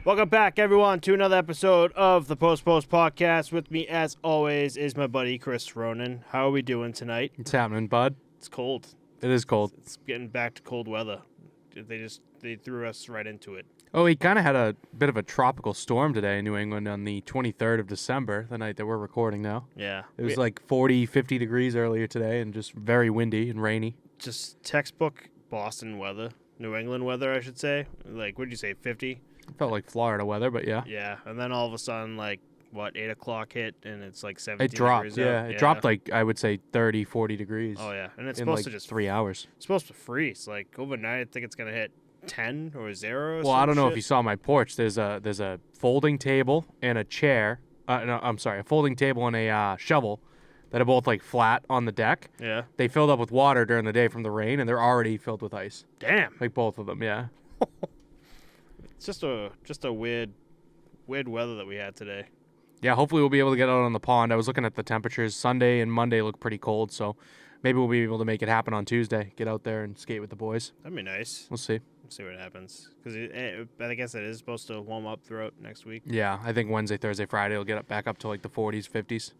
Welcome back, everyone, to another episode of the Post Podcast. With me, as always, is my buddy Chris Ronan. How are we doing tonight? What's happening, bud? It's cold. It is cold. It's getting back to cold weather. They threw us right into it. Oh, we kind of had a bit of a tropical storm today in New England on the 23rd of December, the night that we're recording now. Yeah. It was like 40, 50 degrees earlier today and just very windy and rainy. Just textbook Boston weather. New England weather, I should say. Like, what did you say, 50? It felt like Florida weather, but yeah. Yeah, and then all of a sudden, like, 8 o'clock hit, and it's like 17 It dropped, degrees yeah. out. It dropped like, I would say, 30, 40 degrees. Oh, yeah, and it's in supposed like to just 3 hours. It's supposed to freeze. Like, overnight, I think it's going to hit 10 or 0 or Well, I don't know shit. if you saw my porch. There's a folding table and a chair. No, I'm sorry, a folding table and a shovel that are both like flat on the deck. Yeah. They filled up with water during the day from the rain, and they're already filled with ice. Damn. Like both of them, yeah. It's just a weird weather that we had today. Yeah, hopefully we'll be able to get out on the pond. I was looking at the temperatures. Sunday and Monday look pretty cold, so maybe we'll be able to make it happen on Tuesday. Get out there and skate with the boys. That'd be nice. We'll see. See what happens. Because I guess it is supposed to warm up throughout next week. Yeah, I think Wednesday, Thursday, Friday will get back up to like the 40s, 50s.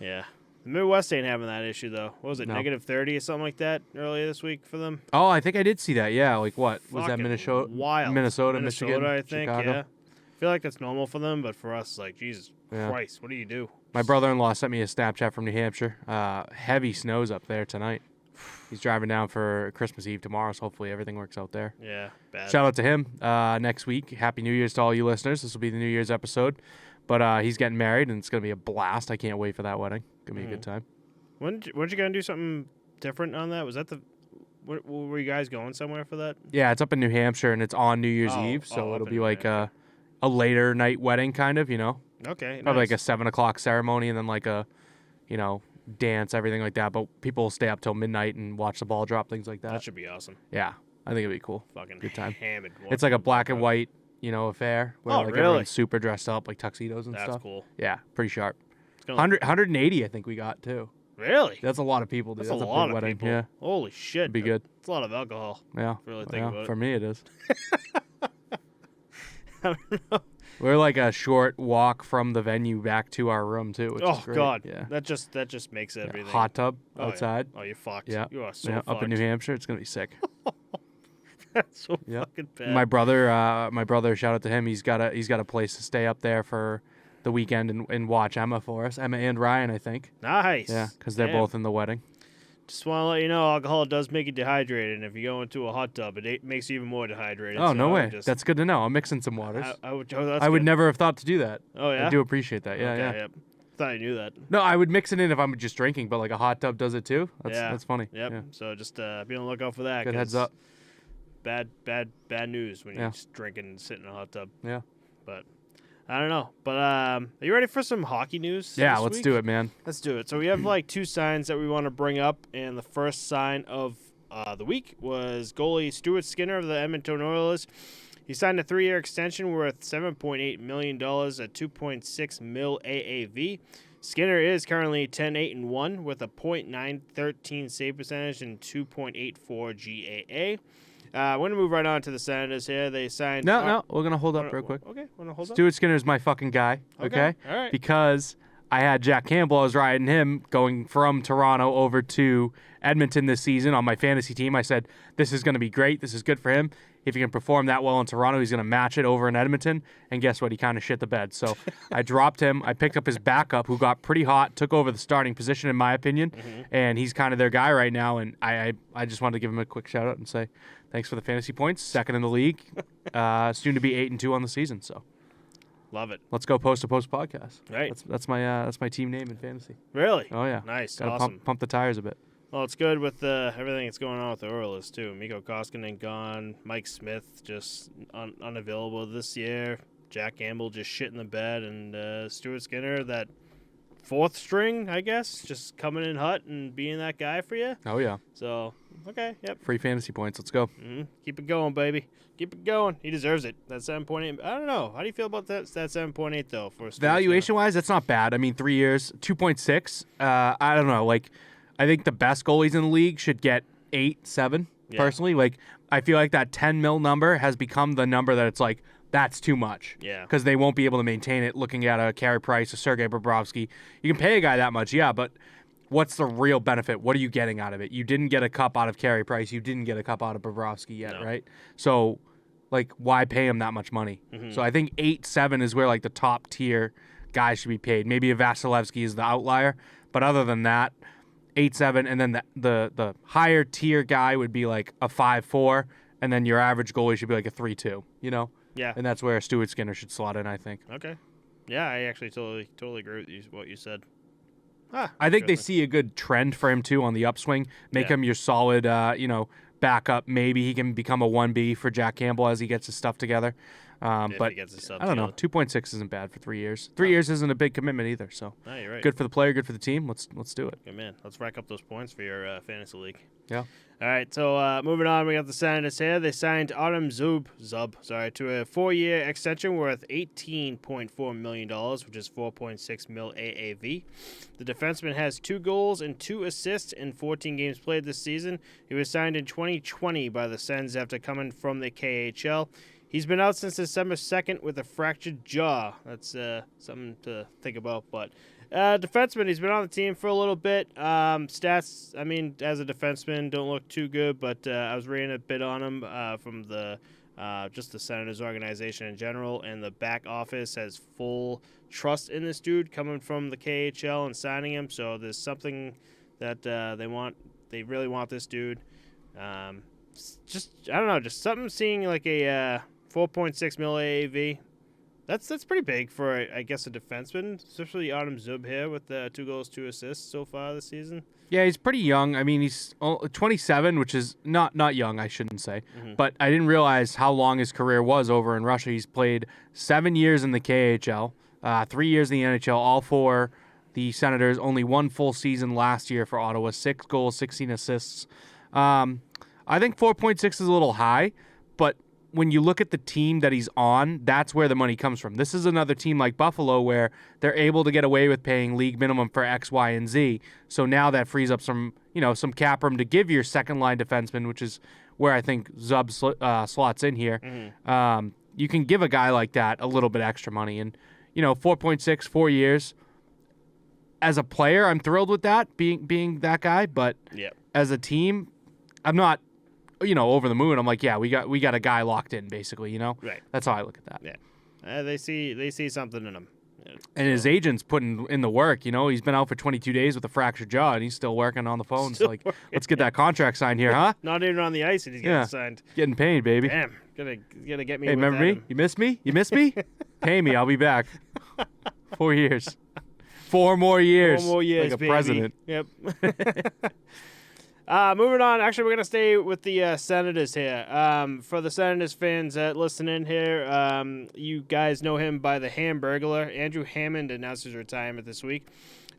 Yeah. The Midwest ain't having that issue, though. What was it, No. negative 30 or something like that earlier this week for them? Oh, I think I did see that. Yeah, like what? Was that Fucking Minnesota? Wild. Minnesota, Michigan, I think, Chicago? yeah. I feel like that's normal for them, but for us, like, Jesus Yeah. Christ, what do you do? My brother-in-law sent me a Snapchat from New Hampshire. Heavy snows up there tonight. He's driving down for Christmas Eve tomorrow, so hopefully everything works out there. Yeah, bad. Shout out to him next week. Happy New Year's to all you listeners. This will be the New Year's episode. But he's getting married, and it's going to be a blast. I can't wait for that wedding. Going to be a good time. Weren't you going to do something different on that? Was that were you guys going somewhere for that? Yeah, it's up in New Hampshire, and it's on New Year's Eve, so up it'll in be New like Hampshire. a later night wedding kind of, you know? Okay, Probably nice. like a 7 o'clock ceremony, and then like a, dance, everything like that. But people will stay up till midnight and watch the ball drop, things like that. That should be awesome. Yeah, I think it'd be cool. Fucking Good time. hammered. It's like a black and white, affair. Where Oh, like really? everyone's super dressed up, like tuxedos and That's stuff. cool. Yeah, pretty sharp. It's gonna 180, I think we got, too. Really? That's a lot of people, dude. That's That's a a lot big of wedding. people. Yeah, Holy shit. it'd be good. It's a lot of alcohol. Yeah. Really think Yeah, about it. for me, it is. I don't know. We're like a short walk from the venue back to our room, too, which is Oh, great. God. Yeah. That just makes everything. Hot tub Oh, yeah. outside. Oh, you're fucked. Yeah. You are so Yeah, fucked. up in New Hampshire. It's going to be sick. That's so Yeah. fucking bad. My brother, shout out to him. He's got a place to stay up there for the weekend and watch Emma for us. Emma and Ryan, I think. Nice. Yeah, because they're Damn. both in the wedding. Just want to let you know, alcohol does make you dehydrated, and if you go into a hot tub, it makes you even more dehydrated. Oh, so no I way. would just- That's good to know. I'm mixing some waters. I would. Oh, that's I would good. never have thought to do that. Oh yeah. I do appreciate that. Yeah, Okay, yeah. Yep. Thought I knew that. No, I would mix it in if I'm just drinking, but like a hot tub does it too. That's funny. Yep. Yeah. So just be on the lookout for that. Good 'cause heads up. Bad news when Yeah. you're just drinking and sitting in a hot tub. Yeah. But I don't know. But are you ready for some hockey news? Yeah, this let's week? do it, man. Let's do it. So we have like two signs that we want to bring up, and the first sign of the week was goalie Stuart Skinner of the Edmonton Oilers. He signed a 3-year extension worth $7.8 million at $2.6 million AAV. Skinner is currently 10-8-1 with a .913 save percentage and 2.84 GAA. We're going to move right on to the Senators here. They signed... No, we're gonna hold up real quick. Okay, want to hold up? Stuart Skinner's my fucking guy. Okay. All right. Because I had Jack Campbell. I was riding him going from Toronto over to Edmonton this season on my fantasy team. I said, this is going to be great. This is good for him. If he can perform that well in Toronto, he's going to match it over in Edmonton. And guess what? He kind of shit the bed. So I dropped him. I picked up his backup, who got pretty hot, took over the starting position, in my opinion. And he's kind of their guy right now. And I just wanted to give him a quick shout out and say thanks for the fantasy points. Second in the league. Soon to be 8-2 on the season. So Love it. let's go Post to Post podcast. Right. That's my team name in fantasy. Really? Oh yeah. Nice. Gotta Awesome. pump the tires a bit. Well, it's good with everything that's going on with the Oilers, too. Mikko Koskinen gone. Mike Smith just unavailable this year. Jack Campbell just shit in the bed. And Stuart Skinner, that fourth string, I guess, just coming in hot and being that guy for you. Oh yeah. So, okay, yep. Free fantasy points. Let's go. Keep it going, baby. Keep it going. He deserves it. That 7.8. I don't know. How do you feel about that 7.8, though? For Stuart Valuation-wise, that's not bad. I mean, 3 years, 2.6. I don't know. Like, I think the best goalies in the league should get 8, 7, Yeah. personally. Like, I feel like that 10 mil number has become the number that it's like, that's too much. Yeah. Because they won't be able to maintain it. Looking at a Carey Price, a Sergei Bobrovsky, you can pay a guy that much, yeah, but what's the real benefit? What are you getting out of it? You didn't get a cup out of Carey Price. You didn't get a cup out of Bobrovsky yet, right? So, like, why pay him that much money? So I think 8-7 is where, like, the top tier guys should be paid. Maybe a Vasilevsky is the outlier, but other than that, 8-7, and then the higher tier guy would be like a 5-4, and then your average goalie should be like a 3-2, you know? Yeah. And that's where Stuart Skinner should slot in, I think. Okay. Yeah, I actually totally agree with what you said. I think they see a good trend for him, too, on the upswing. Make him your solid, backup. Maybe he can become a 1B for Jack Campbell as he gets his stuff together. But he gets his stuff I don't know. 2.6 isn't bad for 3 years. 3 years isn't a big commitment either. So you're right. Good for the player, good for the team. Let's do it. Good man. Let's rack up those points for your fantasy league. Yeah. All right, so moving on, we got the Senators here. They signed Autumn Zub to a 4-year extension worth $18.4 million, which is $4.6 mil AAV. The defenseman has 2 goals and 2 assists in 14 games played this season. He was signed in 2020 by the Sens after coming from the KHL. He's been out since December 2nd with a fractured jaw. That's something to think about, but... defenseman, he's been on the team for a little bit. Stats, I mean, as a defenseman, don't look too good, but I was reading a bit on him from the just the Senators organization in general, and the back office has full trust in this dude coming from the KHL and signing him. So there's something that they really want this dude. Just I don't know, just something seeing like a 4.6 mil AAV. That's pretty big for, I guess, a defenseman, especially Autumn Zub here with 2 goals, 2 assists so far this season. Yeah, he's pretty young. I mean, he's 27, which is not young, I shouldn't say. But I didn't realize how long his career was over in Russia. He's played 7 years in the KHL, 3 years in the NHL, all for the Senators. Only 1 full season last year for Ottawa, 6 goals, 16 assists. I think 4.6 is a little high, but when you look at the team that he's on, that's where the money comes from. This is another team like Buffalo where they're able to get away with paying league minimum for X, Y, and Z. So now that frees up some cap room to give your second line defenseman, which is where I think Zub slots in here. You can give a guy like that a little bit extra money. And, 4.6, 4 years. As a player, I'm thrilled with that, being that guy. But as a team, I'm not over the moon. I'm like, yeah, we got a guy locked in, basically, Right. That's how I look at that. Yeah. They see something in him. And his agent's putting in the work, He's been out for 22 days with a fractured jaw, and he's still working on the phone. So, let's get that contract signed here, huh? Not even on the ice, and he's getting signed. Getting paid, baby. Damn. Gotta get me. Hey, remember me? You miss me? You miss me? Pay me. I'll be back. 4 years. 4 more years. 4 more years, like a baby. President. Yep. Moving on. Actually, we're going to stay with the Senators here. For the Senators fans listening here, you guys know him by the Hamburglar. Andrew Hammond announced his retirement this week.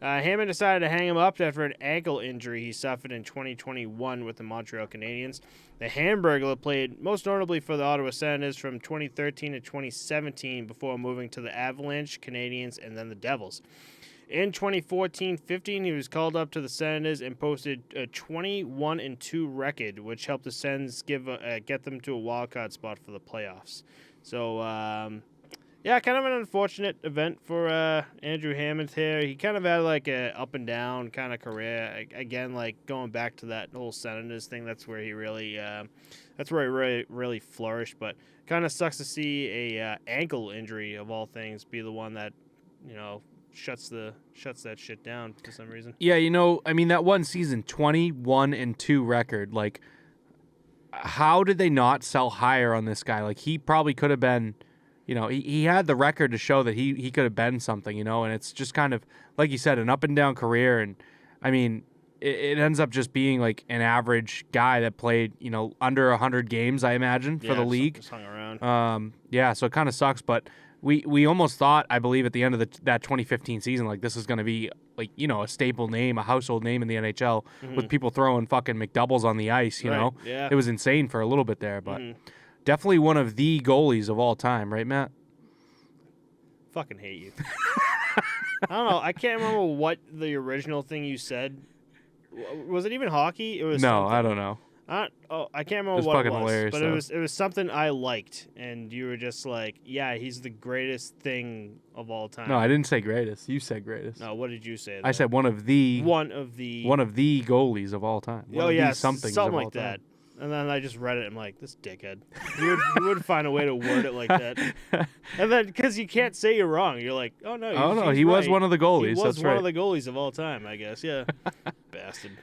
Hammond decided to hang him up after an ankle injury he suffered in 2021 with the Montreal Canadiens. The Hamburglar played most notably for the Ottawa Senators from 2013 to 2017 before moving to the Avalanche, Canadiens, and then the Devils. In 2014-15, he was called up to the Senators and posted a 21-2 record, which helped the Sens get them to a wildcard spot for the playoffs. So, kind of an unfortunate event for Andrew Hammond here. He kind of had like a up and down kind of career. Again, like going back to that whole Senators thing, that's where he really flourished. But kind of sucks to see a ankle injury of all things be the one that shuts that shit down for some reason. Yeah, that one season, 21-2 record, like, how did they not sell higher on this guy? Like, he probably could have been, he had the record to show that he could have been something, and it's just kind of, like you said, an up and down career. And, I mean, it ends up just being, like, an average guy that played, under 100 games, I imagine, for the league. Just hung around. So it kind of sucks, but we almost thought, I believe, at the end of that 2015 season, like, this is going to be, like, a staple name, a household name in the NHL, with people throwing fucking McDoubles on the ice, you know? Yeah. It was insane for a little bit there, but definitely one of the goalies of all time, right, Matt? Fucking hate you. I don't know. I can't remember what the original thing you said. Was it even hockey? It was No, something. I don't know. I can't remember It was what it fucking was, hilarious, but though. it was something I liked, and you were just like, yeah, he's the greatest thing of all time. No, I didn't say greatest. You said greatest. No, what did you say? I said one of the goalies of all time. One of the somethings something of all like that. time. And then I just read it. I'm like, this dickhead. You would find a way to word it like that. And then because you can't say you're wrong, you're like, oh no, he was right. one of the goalies. He was That's one right. of the goalies of all time, I guess. Yeah, bastard.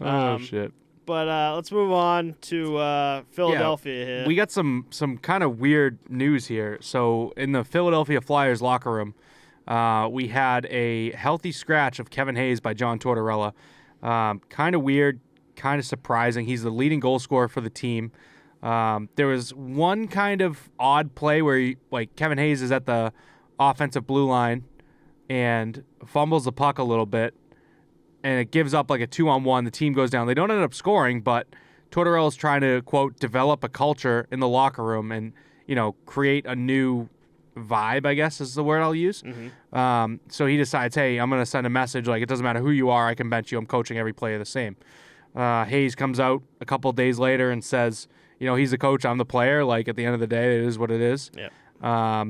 Oh shit. But let's move on to Philadelphia here. We got some kind of weird news here. So in the Philadelphia Flyers locker room, we had a healthy scratch of Kevin Hayes by John Tortorella. Kind of weird, kind of surprising. He's the leading goal scorer for the team. There was one kind of odd play where Kevin Hayes is at the offensive blue line and fumbles the puck a little bit, and it gives up like a 2-on-1. The team goes down. They don't end up scoring, but Tortorella's trying to, quote, develop a culture in the locker room and, create a new vibe, I guess is the word I'll use. Mm-hmm. So he decides, hey, I'm going to send a message like, it doesn't matter who you are, I can bench you. I'm coaching every player the same. Hayes comes out a couple of days later and says, he's the coach, I'm the player. Like, at the end of the day, it is what it is. Yeah.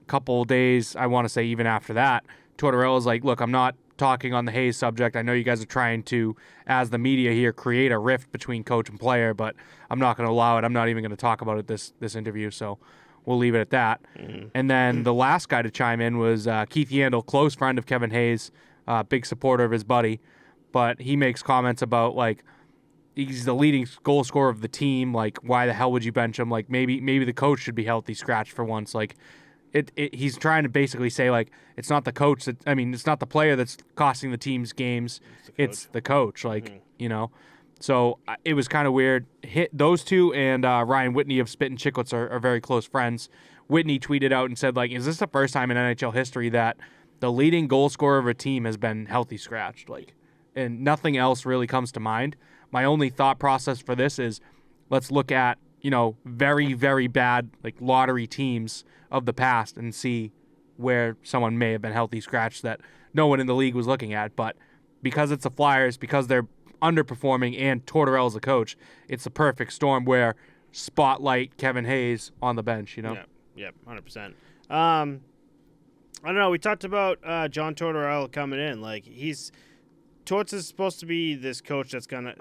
Couple of days, I want to say even after that, Tortorella's like, look, I'm not talking on the Hayes subject. I know you guys are trying to, as the media here, create a rift between coach and player, but I'm not going to allow it. I'm not even going to talk about it this interview, so we'll leave it at that. Mm-hmm. And then the last guy to chime in was Keith Yandel, close friend of Kevin Hayes, big supporter of his buddy, but he makes comments about, like, he's the leading goal scorer of the team. Like, why the hell would you bench him? Like, maybe the coach should be healthy scratched for once. Like, he's trying to basically say, like, it's not the coach it's not the player that's costing the team's games. It's the coach. Like, So it was kind of weird. Those two and Ryan Whitney of Spit and Chicklets are very close friends. Whitney tweeted out and said, like, is this the first time in NHL history that the leading goal scorer of a team has been healthy scratched? Like, and nothing else really comes to mind. My only thought process for this is, let's look at, very, very bad, like, lottery teams of the past and see where someone may have been healthy scratched that no one in the league was looking at. But because it's the Flyers, because they're underperforming and Tortorella's the coach, it's the perfect storm where spotlight Kevin Hayes on the bench, Yeah, 100%. I don't know. We talked about John Tortorella coming in. Like, Torts is supposed to be this coach that's gonna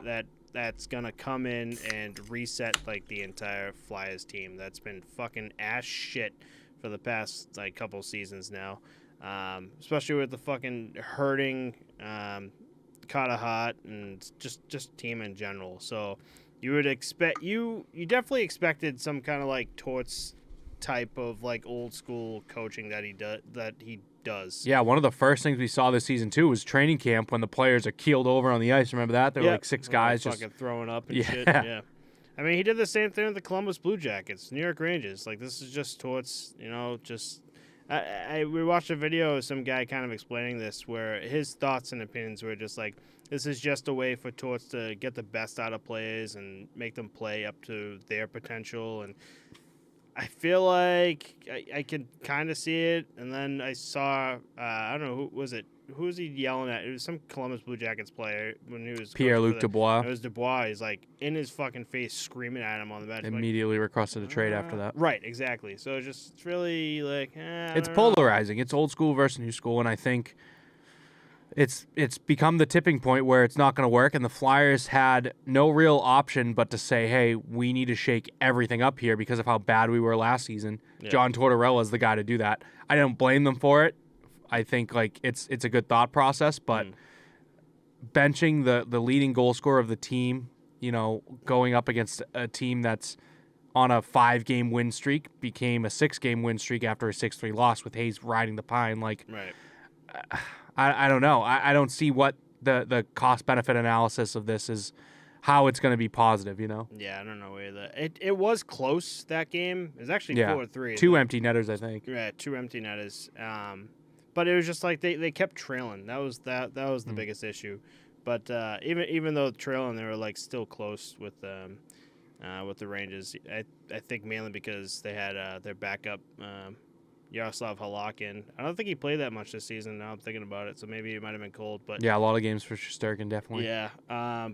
come in and reset, like, the entire Flyers team that's been fucking ass shit for the past, like, couple seasons now, especially with the fucking hurting Carter Hart and just team in general. So you would expect you definitely expected some kind of, like, Torts type of, like, old school coaching that he does. Yeah, one of the first things we saw this season too was training camp when the players are keeled over on the ice. Remember that? There were like six guys just fucking throwing up and shit. Yeah. I mean, he did the same thing with the Columbus Blue Jackets, New York Rangers. Like, this is just Torts, we watched a video of some guy kind of explaining this, where his thoughts and opinions were just like, this is just a way for Torts to get the best out of players and make them play up to their potential. And I feel like I could kind of see it. And then I saw, I don't know, who was it? Who was he yelling at? It was some Columbus Blue Jackets player when he was Pierre-Luc Dubois. It was Dubois. He's like in his fucking face, screaming at him on the bench. Immediately requested a trade after that. Right, exactly. So it's really like, it's polarizing. It's old school versus new school, and I think it's become the tipping point where it's not going to work. And the Flyers had no real option but to say, hey, we need to shake everything up here because of how bad we were last season. Yeah. John Tortorella is the guy to do that. I don't blame them for it. I think, like, it's a good thought process, but benching the leading goal scorer of the team, going up against a team that's on a 5-game win streak became a 6-game win streak after a 6-3 loss with Hayes riding the pine. Like, right. I don't know. I don't see what the cost-benefit analysis of this is, how it's going to be positive, Yeah, I don't know either. It was close, that game. It was actually 4-3. 2 empty netters, I think. Yeah, 2 empty netters. But it was just like they kept trailing. That was the biggest issue. But even though trailing, they were, like, still close with the Rangers. I think mainly because they had their backup Yaroslav Halakin. I don't think he played that much this season. Now I'm thinking about it, so maybe it might have been cold. But yeah, a lot of games for Shesterkin, definitely. Yeah,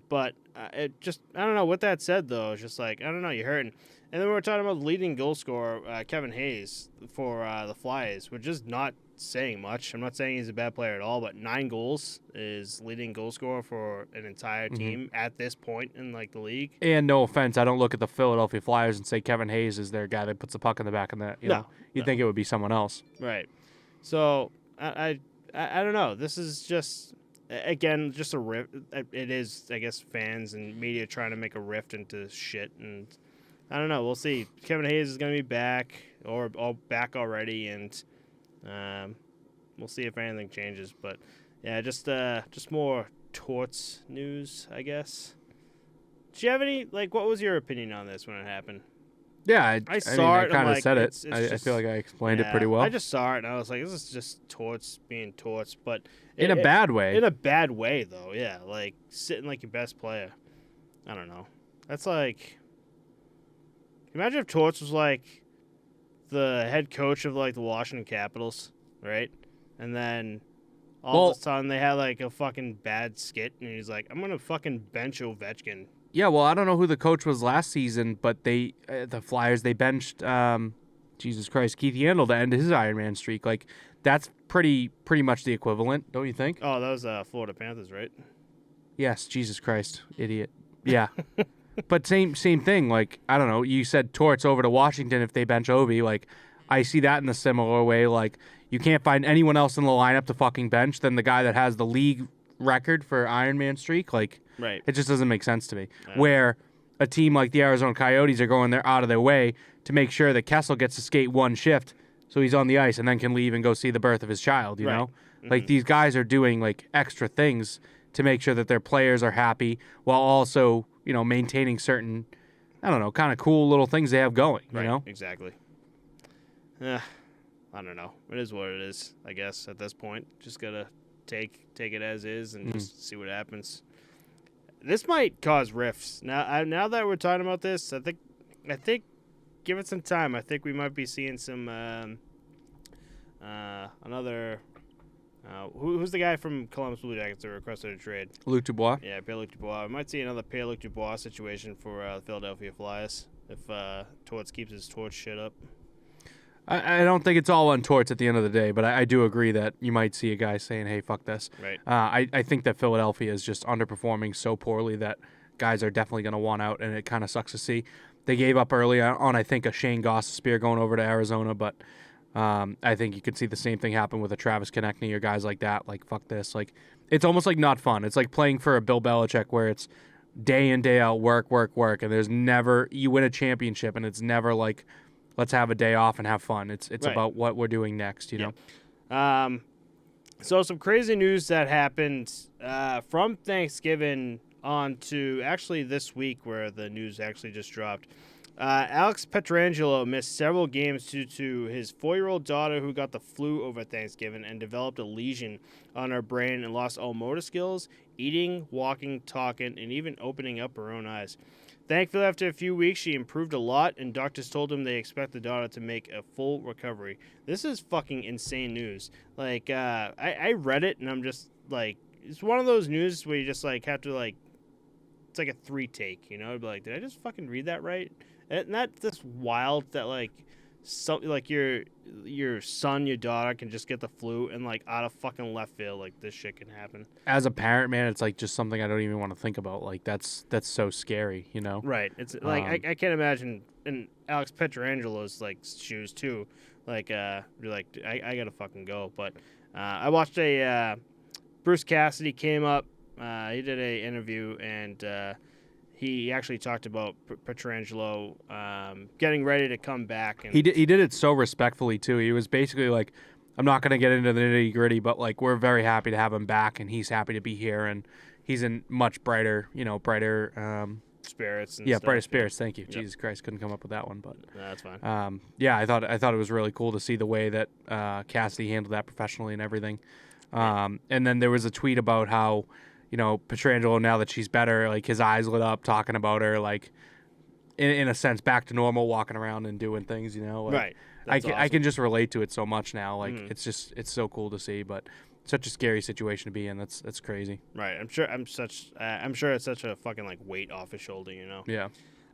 but it just, I don't know. With that said, though, it's just like, I don't know, you're hurting. And then we were talking about the leading goal scorer, Kevin Hayes, for the Flyers, which is not saying much. I'm not saying he's a bad player at all, but 9 goals is leading goal scorer for an entire team at this point in like the league. And no offense, I don't look at the Philadelphia Flyers and say Kevin Hayes is their guy that puts the puck in the back of that. You know, you'd think it would be someone else. Right. So I don't know. This is just, again, just a rift. It is, I guess, fans and media trying to make a rift into shit, and I don't know. We'll see. Kevin Hayes is going to be back or back already, and we'll see if anything changes. But yeah, just more torts news, I guess. Did you have any, like, what was your opinion on this when it happened? Yeah, I saw it. I kind of like, said it. I feel like I explained it pretty well. I just saw it and I was like, this is just torts being torts, but in a bad way. In a bad way, though. Yeah, like sitting like your best player. I don't know. That's like, imagine if Torts was like the head coach of like the Washington Capitals, right? And then all of a sudden they had like a fucking bad skit, and he's like, I'm gonna fucking bench Ovechkin. Yeah, well, I don't know who the coach was last season, but the Flyers, they benched, Jesus Christ, Keith Yandle to end his Iron Man streak. Like, that's pretty much the equivalent, don't you think? Oh, that was Florida Panthers, right? Yes, Jesus Christ, idiot. Yeah. But same thing. Like, I don't know, you said Torts over to Washington if they bench Ovi. Like, I see that in a similar way. Like, you can't find anyone else in the lineup to fucking bench than the guy that has the league record for Iron Man streak. Like, right. It just doesn't make sense to me. Yeah. Where a team like the Arizona Coyotes are going out of their way to make sure that Kessel gets to skate one shift so he's on the ice and then can leave and go see the birth of his child, you know? Mm-hmm. Like, these guys are doing, like, extra things to make sure that their players are happy while also, you know, maintaining certain, I don't know, kind of cool little things they have going, you know? Exactly. I don't know. It is what it is, I guess, at this point. Just got to take it as is and just see what happens. This might cause rifts. Now that we're talking about this, I think give it some time. I think we might be seeing some another. Who's the guy from Columbus Blue Jackets that requested a trade? Luc Dubois. Yeah, Pierre-Luc Dubois. We might see another Pierre-Luc Dubois situation for the Philadelphia Flyers if Torts keeps his torch shit up. I don't think it's all on Torts at the end of the day, but I do agree that you might see a guy saying, hey, fuck this. Right. I think that Philadelphia is just underperforming so poorly that guys are definitely going to want out, and it kind of sucks to see. They gave up early on, I think, a Shane Gostisbehere going over to Arizona, but I think you could see the same thing happen with a Travis Konechny or guys like that. Like, fuck this. Like, it's almost like not fun. It's like playing for a Bill Belichick where it's day in, day out, work, and there's never – you win a championship, and it's never like – let's have a day off and have fun. It's right. About what we're doing next, you know? So some crazy news that happened from Thanksgiving on to actually this week where the news actually just dropped. Alex Pietrangelo missed several games due to his 4-year-old daughter who got the flu over Thanksgiving and developed a lesion on her brain and lost all motor skills, eating, walking, talking, and even opening up her own eyes. Thankfully, after a few weeks, she improved a lot, and doctors told him they expect the daughter to make a full recovery. This is fucking insane news. Like, I read it, and I'm just, like, it's one of those news where you just, like, have to, like, it's like a 3-take, you know? I'd be like, did I just fucking read that right? And that's just wild that, like, something like your son, your daughter can just get the flu and like out of fucking left field, like this shit can happen. As a parent, man, it's like just something I don't even want to think about. Like that's so scary, you know? Right. It's like I can't imagine in Alex Pietrangelo's like shoes too. Like you're like I gotta fucking go. But I watched a Bruce Cassidy came up. He did a interview and. He actually talked about Pietrangelo getting ready to come back. And he did it so respectfully, too. He was basically like, I'm not going to get into the nitty-gritty, but like we're very happy to have him back, and he's happy to be here, and he's in much brighter spirits. And yeah, stuff. brighter spirits. Thank you. Yep. Jesus Christ, couldn't come up with that one, but no, that's fine. Yeah, I thought it was really cool to see the way that Cassidy handled that professionally and everything. And then there was a tweet about how, you know, Pietrangelo, now that she's better, like his eyes lit up talking about her, like in a sense back to normal, walking around and doing things, you know. Like, right. I can just relate to it so much now. Like it's so cool to see. But such a scary situation to be in. That's crazy. Right. I'm sure it's such a fucking like weight off his shoulder, you know. Yeah.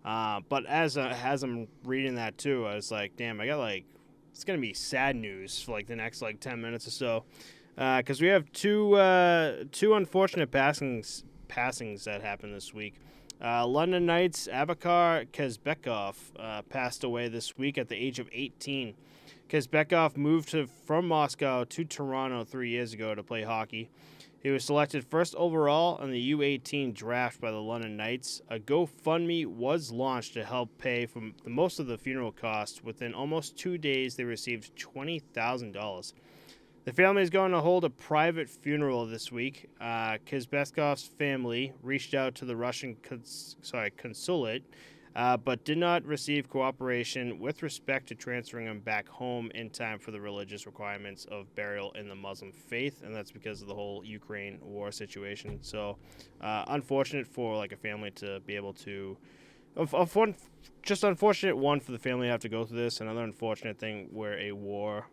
But as I'm reading that too, I was like, damn, I got like it's gonna be sad news for like the next like 10 minutes or so, because we have two unfortunate passings that happened this week. London Knights Abakar Kezbekov passed away this week at the age of 18. Kezbekov moved from Moscow to Toronto 3 years ago to play hockey. He was selected first overall in the U18 draft by the London Knights. A GoFundMe was launched to help pay for most of the funeral costs. Within almost 2 days, they received $20,000. The family is going to hold a private funeral this week. Kezbekov's family reached out to the Russian consulate, but did not receive cooperation with respect to transferring him back home in time for the religious requirements of burial in the Muslim faith, and that's because of the whole Ukraine war situation. So, unfortunate for like a family to be able to, unfortunate one for the family to have to go through this. Another unfortunate thing where a war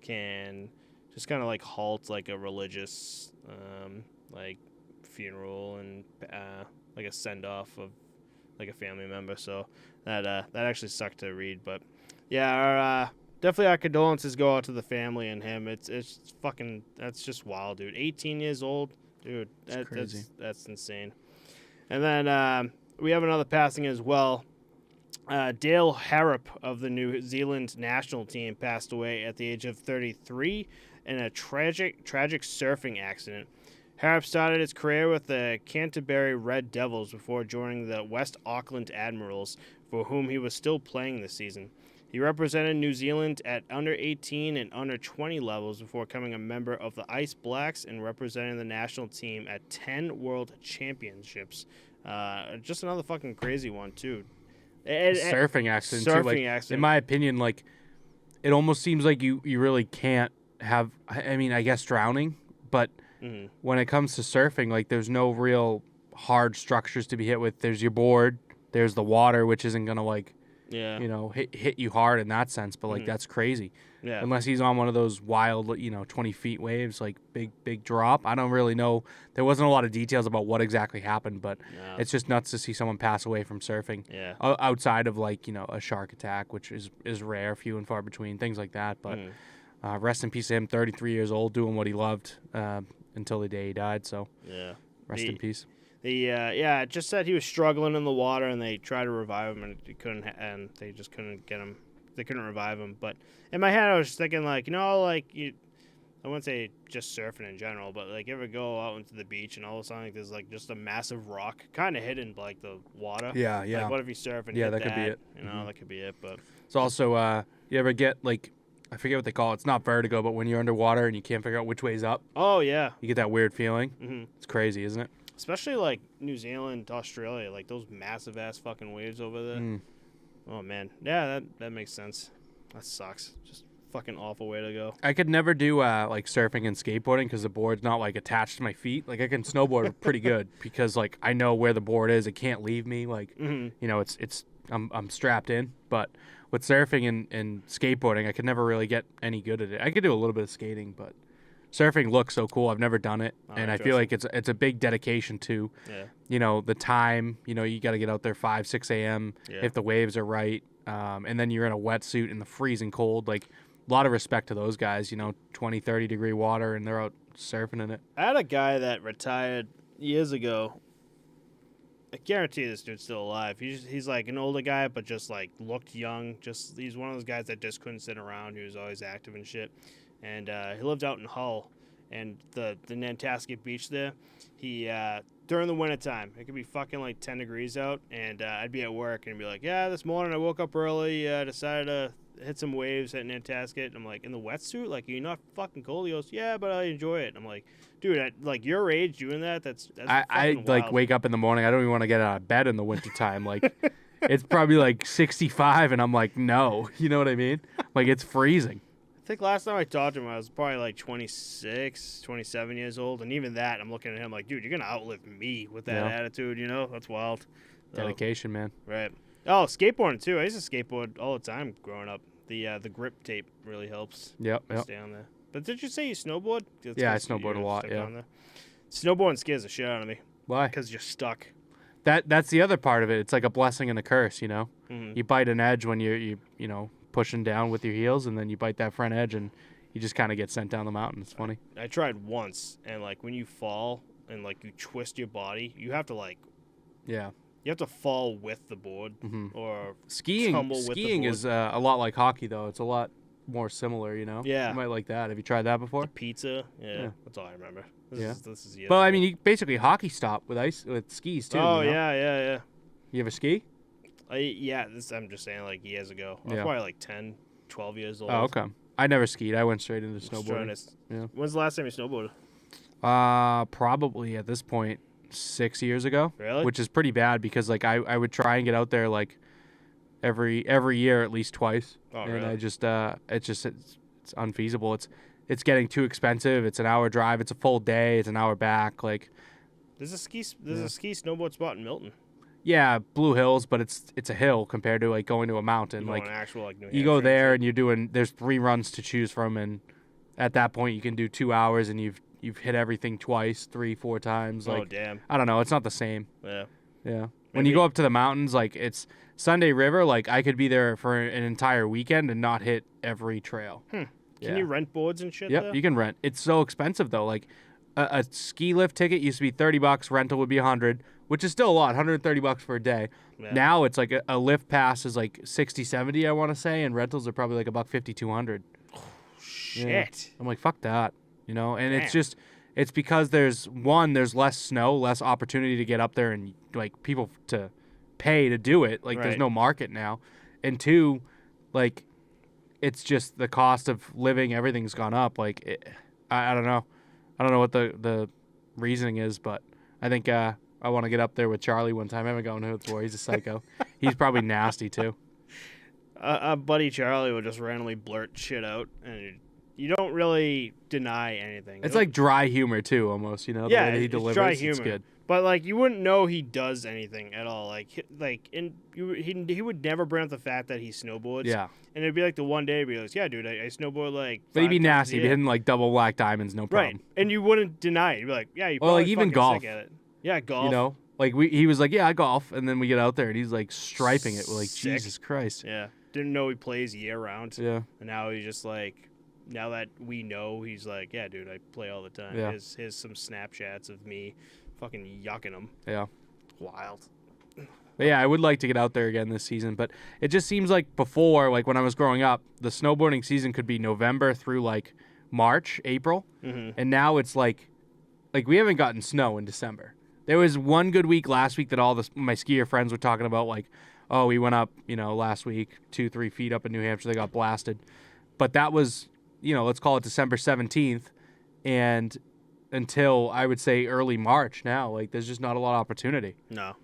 can just kind of like halt like a religious like funeral and like a send off of like a family member. So that actually sucked to read, but yeah, definitely our condolences go out to the family and him. It's fucking, that's just wild, dude. 18 years old, dude. That's insane. And then we have another passing as well. Dale Harrop of the New Zealand national team passed away at the age of 33 in a tragic surfing accident. Harrop started his career with the Canterbury Red Devils before joining the West Auckland Admirals, for whom he was still playing this season. He represented New Zealand at under 18 and under 20 levels before becoming a member of the Ice Blacks and representing the national team at 10 World Championships. Just another fucking crazy one, too. Surfing accident, too. Like, accident. In my opinion, like, it almost seems like you really can't have, I mean, I guess drowning, but when it comes to surfing, like, there's no real hard structures to be hit with. There's your board, there's the water, which isn't going to, like, you know, hit you hard in that sense, but, like, that's crazy. Yeah. Unless he's on one of those wild, 20 feet waves, like, big drop. I don't really know. There wasn't a lot of details about what exactly happened, but it's just nuts to see someone pass away from surfing. Yeah. Outside of, like, a shark attack, which is rare, few and far between, things like that. But rest in peace to him, 33 years old, doing what he loved until the day he died. So rest in peace. It just said he was struggling in the water, and they tried to revive him, and they just couldn't get him. They couldn't revive him. But in my head, I was just thinking, like, I wouldn't say just surfing in general, but like, you ever go out into the beach and all of a sudden, like, there's like just a massive rock kind of hidden like the water. Yeah. Like, what if you surf and hit that could be it. That could be it. But it's also you ever get like, I forget what they call it. It's not vertigo, but when you're underwater and you can't figure out which way's up. Oh yeah. You get that weird feeling. It's crazy, isn't it? Especially, like, New Zealand, Australia, like, those massive-ass fucking waves over there. Oh, man. Yeah, that makes sense. That sucks. Just fucking awful way to go. I could never do, like, surfing and skateboarding because the board's not, like, attached to my feet. Like, I can snowboard pretty good because, like, I know where the board is. It can't leave me. Like, I'm strapped in. But with surfing and skateboarding, I could never really get any good at it. I could do a little bit of skating, but surfing looks so cool. I've never done it, and I feel like it's a big dedication to, the time. You got to get out there 5, 6 a.m. if the waves are right, and then you're in a wetsuit in the freezing cold. Like, a lot of respect to those guys. 20, 30 degree water, and they're out surfing in it. I had a guy that retired years ago. I guarantee this dude's still alive. He's like an older guy, but just like looked young. He's one of those guys that just couldn't sit around. He was always active and shit. And he lived out in Hull, and the Nantasket beach there. He during the wintertime, it could be fucking like 10 degrees out, and I'd be at work and be like, yeah, this morning I woke up early, decided to hit some waves at Nantasket. And I'm like, in the wetsuit? Like, are you not fucking cold? He goes, yeah, but I enjoy it. And I'm like, dude, at like your age doing that's I wild. Like wake up in the morning. I don't even want to get out of bed in the wintertime. Like, it's probably like 65, and I'm like, no. You know what I mean? Like, it's freezing. I think last time I talked to him, I was probably like 26, 27 years old. And even that, I'm looking at him like, dude, you're going to outlive me with that attitude, That's wild. Dedication, man. Right. Oh, skateboarding, too. I used to skateboard all the time growing up. The grip tape really helps. Yep. Stay on there. But did you say you snowboard? Yeah, I snowboard a lot, yeah. Snowboarding scares the shit out of me. Why? Because you're stuck. That's the other part of it. It's like a blessing and a curse, you know? Mm-hmm. You bite an edge when you pushing down with your heels, and then you bite that front edge, and you just kind of get sent down the mountain. It's funny. I tried once, and, like, when you fall and, like, you twist your body, you have to, like... Yeah. You have to fall with the board or tumble with the board. Skiing is a lot like hockey, though. It's a lot more similar, you know? Yeah. You might like that. Have you tried that before? The pizza. Yeah. That's all I remember. This is But, I mean, you basically hockey stop with skis, too. Oh, you know? yeah. You have a ski? I'm just saying, like, years ago. I was probably, like, 10, 12 years old. Oh, okay. I never skied. I went straight into snowboarding. When's the last time you snowboarded? Probably at this point 6 years ago. Really? Which is pretty bad because like I would try and get out there like every year at least twice. Oh, and really? I just it's unfeasible. It's getting too expensive. It's an hour drive. It's a full day. It's an hour back. Like there's a ski snowboard spot in Milton. Yeah, Blue Hills, but it's a hill compared to like going to a mountain. You like an actual, like, New you go Hampshire there and there's 3 runs to choose from, and at that point you can do 2 hours and you've hit everything twice, 3-4 times. Like, oh, damn. I don't know. It's not the same. Yeah. Yeah. When you go up to the mountains, like it's Sunday River, like I could be there for an entire weekend and not hit every trail. Can you rent boards and shit? Yep, there? you can rent. It's so expensive though. Like a ski lift ticket used to be $30, rental would be $100, which is still a lot, $130 for a day. Yeah. Now it's like a lift pass is like $60, $70, I want to say, and rentals are probably like $150, $200. Shit. Yeah. I'm like, fuck that. You know, and it's because there's less snow, less opportunity to get up there and like people to pay to do it. Like there's no market now. And 2, like it's just the cost of living, everything's gone up. Like I don't know. I don't know what the reasoning is, but I think I want to get up there with Charlie one time. I haven't gone to it before. He's a psycho. He's probably nasty too. Buddy Charlie will just randomly blurt shit out and you don't really deny anything. It's like dry humor too, almost. You know, the way he delivers. Dry humor. It's good. But like you wouldn't know he does anything at all. He would never bring up the fact that he snowboards. Yeah. And it'd be like the one day he'd be like, yeah, dude, I snowboard like. But he'd be nasty. He'd be hitting like double black diamonds, no problem. Right. And you wouldn't deny it. You'd be like, yeah, you probably like even golf. Sick at it. Yeah, golf. You know, like he was like, yeah, I golf, and then we get out there and he's like striping it. We're like, sick. Jesus Christ. Yeah. Didn't know he plays year round. Yeah. And now he's just like. Now that we know, he's like, yeah, dude, I play all the time. Yeah. Here's some Snapchats of me fucking yucking them. Yeah. Wild. But yeah, I would like to get out there again this season, but it just seems like before, like when I was growing up, the snowboarding season could be November through like March, April. Mm-hmm. And now it's like we haven't gotten snow in December. There was one good week last week that all my skier friends were talking about, like, oh, we went up, last week, 2-3 feet up in New Hampshire. They got blasted. But that was, let's call it December 17th. And until I would say early March now, like there's just not a lot of opportunity. No,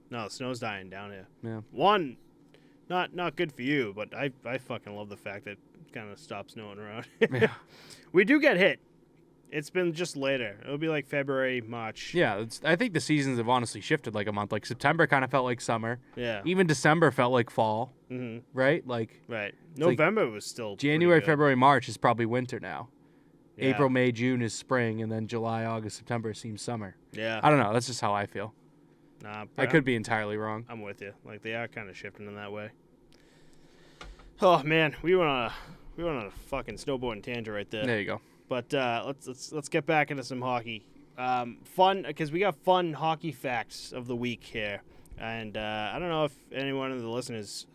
the snow's dying down here. Yeah. One, not good for you, but I fucking love the fact that it kind of stopped snowing around. Yeah. We do get hit. It's been just later. It'll be like February, March. Yeah, I think the seasons have honestly shifted like a month. Like September kind of felt like summer. Yeah. Even December felt like fall. Mm-hmm. Right? Like right. November was still January, February, March is probably winter now. Yeah. April, May, June is spring, and then July, August, September seems summer. Yeah. I don't know. That's just how I feel. Nah, I could be entirely wrong. I'm with you. Like they are kind of shifting in that way. Oh man, we went on a fucking snowboarding tangent right there. There you go. But let's get back into some hockey. Fun because we got fun hockey facts of the week here, and I don't know if anyone of the listeners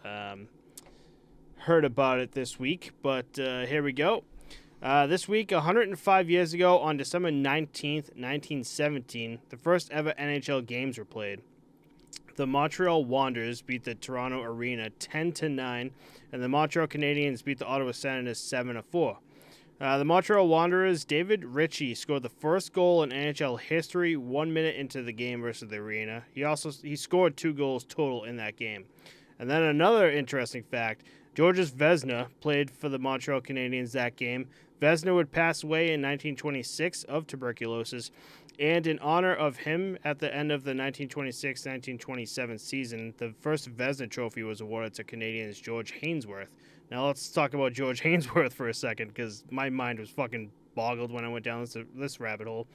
heard about it this week, but here we go. This week, 105 years ago, on December 19th, 1917, the first ever NHL games were played. The Montreal Wanderers beat the Toronto Arena 10-9, and the Montreal Canadiens beat the Ottawa Senators 7-4. The Montreal Wanderers' David Ritchie scored the first goal in NHL history 1 minute into the game versus the Arena. He scored 2 goals total in that game. And then another interesting fact, Georges Vezina played for the Montreal Canadiens that game. Vezina would pass away in 1926 of tuberculosis, And in honor of him, at the end of the 1926-1927 season, the first Vezina Trophy was awarded to Canadians George Hainsworth. Now let's talk about George Hainsworth for a second, because my mind was fucking boggled when I went down this rabbit hole.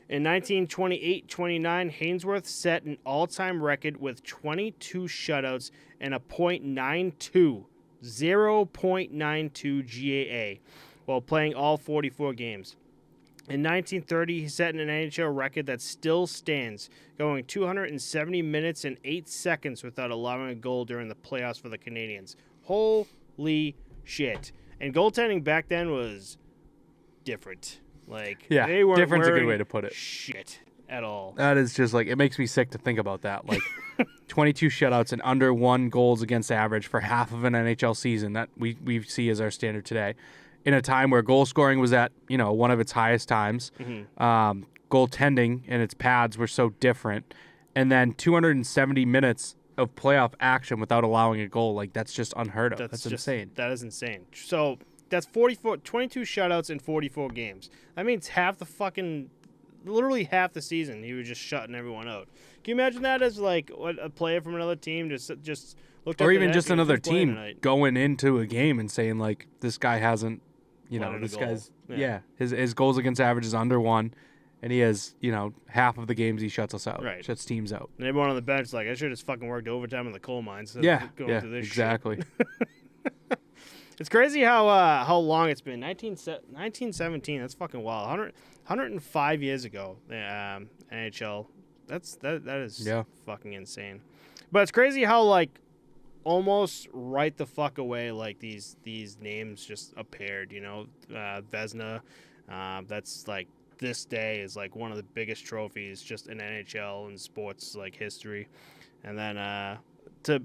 In 1928-29, Hainsworth set an all-time record with 22 shutouts and a .0.92 GAA while playing all 44 games. In 1930, he set an NHL record that still stands, going 270 minutes and 8 seconds without allowing a goal during the playoffs for the Canadians. Holy shit. And goaltending back then was different. Like, Yeah, they weren't different's a good wearing way to put it. shit at all. That is just like, it makes me sick to think about that. Like 22 shutouts and under 1 goals against average for half of an NHL season that we see as our standard today. In a time where goal scoring was at, one of its highest times. Mm-hmm. Goaltending and its pads were so different. And then 270 minutes of playoff action without allowing a goal. Like, that's just unheard of. That's insane. That is insane. So that's 22 shutouts in 44 games. That means literally half the season he was just shutting everyone out. Can you imagine that as like a player from another team just looked up or the even net just and another just playing team tonight? going into a game and saying like, this guy hasn't, this guy's his goals against average is under 1, and he has half of the games he shuts us out, shuts teams out. And everyone on the bench like, I should have just fucking worked overtime in the coal mines. Going through this exactly. Shit. It's crazy how long it's been. 1917. That's fucking wild. 105 years ago. NHL. That is fucking insane. But it's crazy how like almost right the fuck away like these names just appeared. Vezina. That's like this day is like one of the biggest trophies just in NHL and sports like history. And then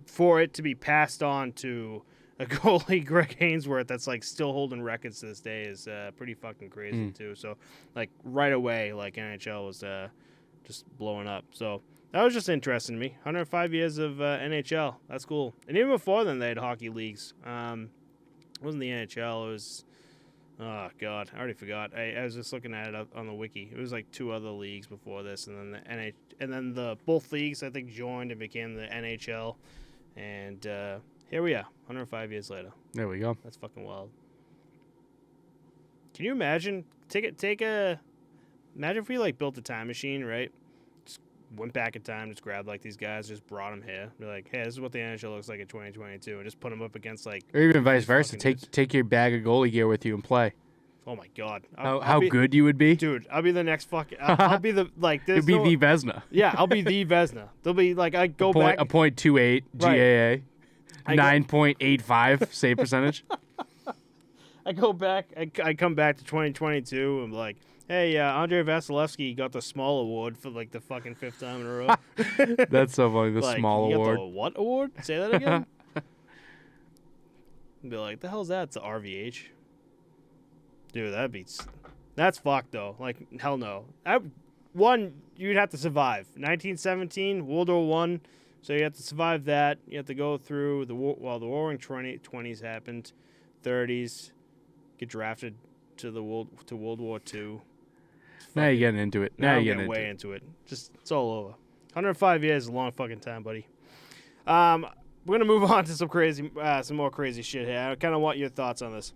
for it to be passed on to a goalie, Greg Hainsworth, that's like still holding records to this day is pretty fucking crazy too. So like right away, like NHL was just blowing up. So that was just interesting to me. 105 years of NHL. That's cool. And even before then, they had hockey leagues. It wasn't the NHL. It was, oh god, I already forgot. I was just looking at it on the wiki. It was like 2 other leagues before this, and then the both leagues I think joined and became the NHL. And here we are, 105 years later. There we go. That's fucking wild. Can you imagine? Imagine if we like built a time machine, right? Just went back in time, just grabbed like these guys, just brought them here. Be like, hey, this is what the NHL looks like in 2022, and just put them up against like. Or even vice versa. Take your bag of goalie gear with you and play. Oh my god! How good you would be, dude! I'll be the next fucking. I'll be the like. You'd be the Vezina. Yeah, I'll be the Vezina. They'll be like I go back a .28 GAA. 9.85 save percentage. I go back. I come back to 2022. I'm like, hey, Andrei Vasilevsky got the small award for like the fucking 5th time in a row. That's so funny. The like, small award. Got the what award? Say that again. Be like, the hell's that? It's the RVH. Dude, that's fucked though. Like, hell no. One, you'd have to survive. 1917, World War One. So you have to survive that. You have to go through the Roaring 20s happened, 30s, get drafted to World War II. Now you're getting into it. Now you're getting way into it. Just it's all over. 105 years is a long fucking time, buddy. We're gonna move on to some more crazy shit here. I kind of want your thoughts on this.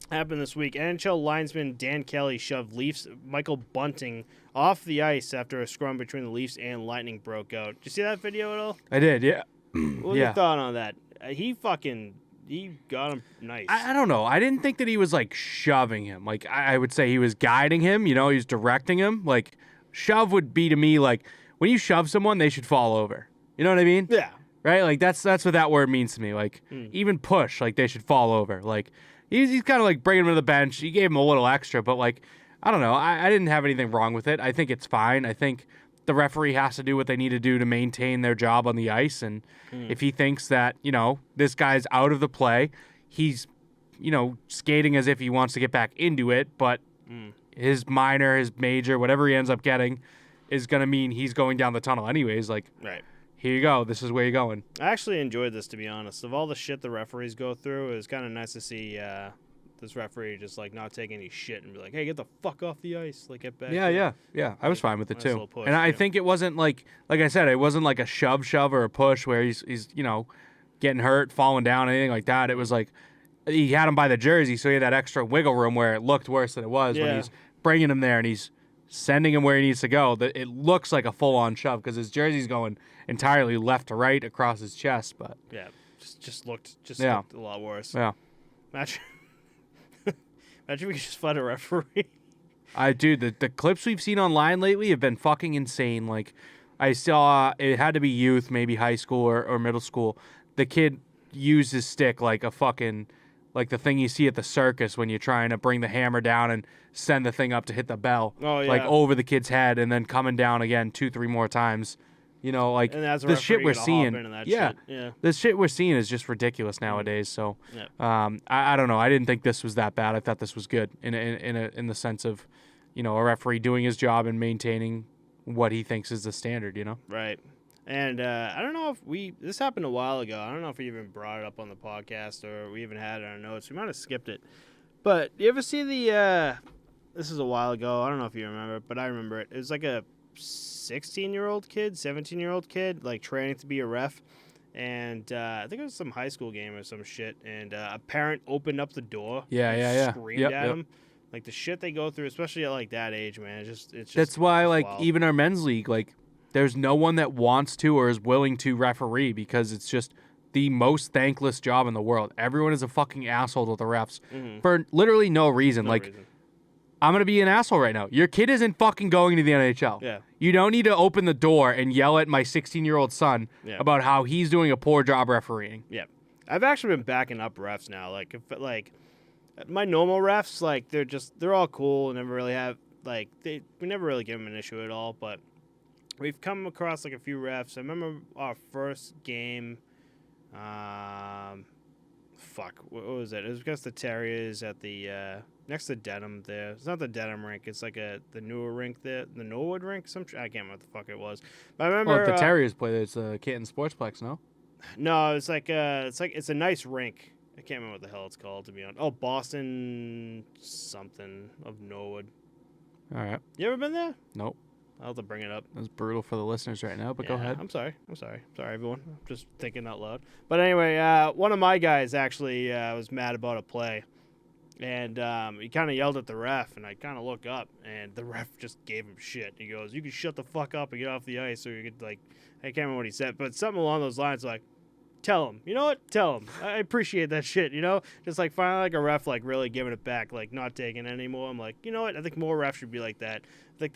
Happened this week. NHL linesman Dan Kelly shoved Leafs Michael Bunting off the ice after a scrum between the Leafs and Lightning broke out. Did you see that video at all? I did, yeah. What was your thought on that? He got him nice. I don't know. I didn't think that he was like shoving him. Like I would say he was guiding him. He was directing him. Like shove would be to me like when you shove someone, they should fall over. You know what I mean? Yeah. Right. Like that's what that word means to me. Like even push, like they should fall over. Like. He's kind of like bringing him to the bench. He gave him a little extra, but like, I don't know. I didn't have anything wrong with it. I think it's fine. I think the referee has to do what they need to do to maintain their job on the ice. And if he thinks that, this guy's out of the play, he's, skating as if he wants to get back into it. But his minor, his major, whatever he ends up getting is going to mean he's going down the tunnel anyways. Like, right. Here you go. This is where you're going. I actually enjoyed this, to be honest. Of all the shit the referees go through, it was kind of nice to see this referee just like not take any shit and be like, hey, get the fuck off the ice, like get back. Yeah. I was fine with it Nice too. little push, And I yeah. think it wasn't like I said, it wasn't like a shove or a push where he's getting hurt, falling down, anything like that. It was like he had him by the jersey, so he had that extra wiggle room where it looked worse than it was when he's bringing him there and he's sending him where he needs to go. It looks like a full-on shove because his jersey's going entirely left to right across his chest. But yeah, just looked a lot worse. Yeah. Imagine we could just find a referee. Dude, the clips we've seen online lately have been fucking insane. Like, I saw it had to be youth, maybe high school or middle school. The kid used his stick like a fucking, like the thing you see at the circus when you're trying to bring the hammer down and send the thing up to hit the bell. Oh, yeah. Like over the kid's head and then coming down again 2-3 more times. Like And as a the shit referee, we're you gotta hop seeing. into that Yeah. shit. Yeah. The shit we're seeing is just ridiculous nowadays. So, Yeah. I don't know. I didn't think this was that bad. I thought this was good in the sense of, a referee doing his job and maintaining what he thinks is the standard. Right. And I don't know if this happened a while ago. I don't know if we even brought it up on the podcast or we even had it on our notes. We might have skipped it. But you ever see this is a while ago. I don't know if you remember, but I remember it. It was like a 16-year-old kid, 17-year-old kid, like training to be a ref. And I think it was some high school game or some shit. And a parent opened up the door. Yeah. Screamed at him. Like the shit they go through, especially at like that age, man. It's just That's why, like, wild. even our men's league, like, there's no one that wants to or is willing to referee because it's just the most thankless job in the world. Everyone is a fucking asshole to the refs for literally no reason. No like, reason. I'm going to be an asshole right now. Your kid isn't fucking going to the NHL. Yeah. You don't need to open the door and yell at my 16-year-old son about how he's doing a poor job refereeing. Yeah. I've actually been backing up refs now. Like, if my normal refs, like, they're all cool and never really have, like, we never really give them an issue at all, but we've come across, like, a few refs. I remember our first game, what was it? It was against the Terriers at the, next to Dedham there. It's not the Dedham rink. It's like the newer rink there, the Norwood rink. I can't remember what the fuck it was. But I remember. Well, if the Terriers play, it's Canton Sportsplex, no? No, it's a nice rink. I can't remember what the hell it's called, to be honest. Oh, Boston something of Norwood. All right. You ever been there? Nope. I'll have to bring it up. That's brutal for the listeners right now, but go ahead. I'm sorry, everyone. I'm just thinking out loud. But anyway, one of my guys actually was mad about a play. And he kind of yelled at the ref, and I kind of look up, and the ref just gave him shit. He goes, "You can shut the fuck up and get off the ice," or you could, like, I can't remember what he said, but something along those lines, like, tell him. You know what? Tell him. I appreciate that shit, Just, like, finally, like, a ref, like, really giving it back, like, not taking it anymore. I'm like, you know what? I think more refs should be like that. I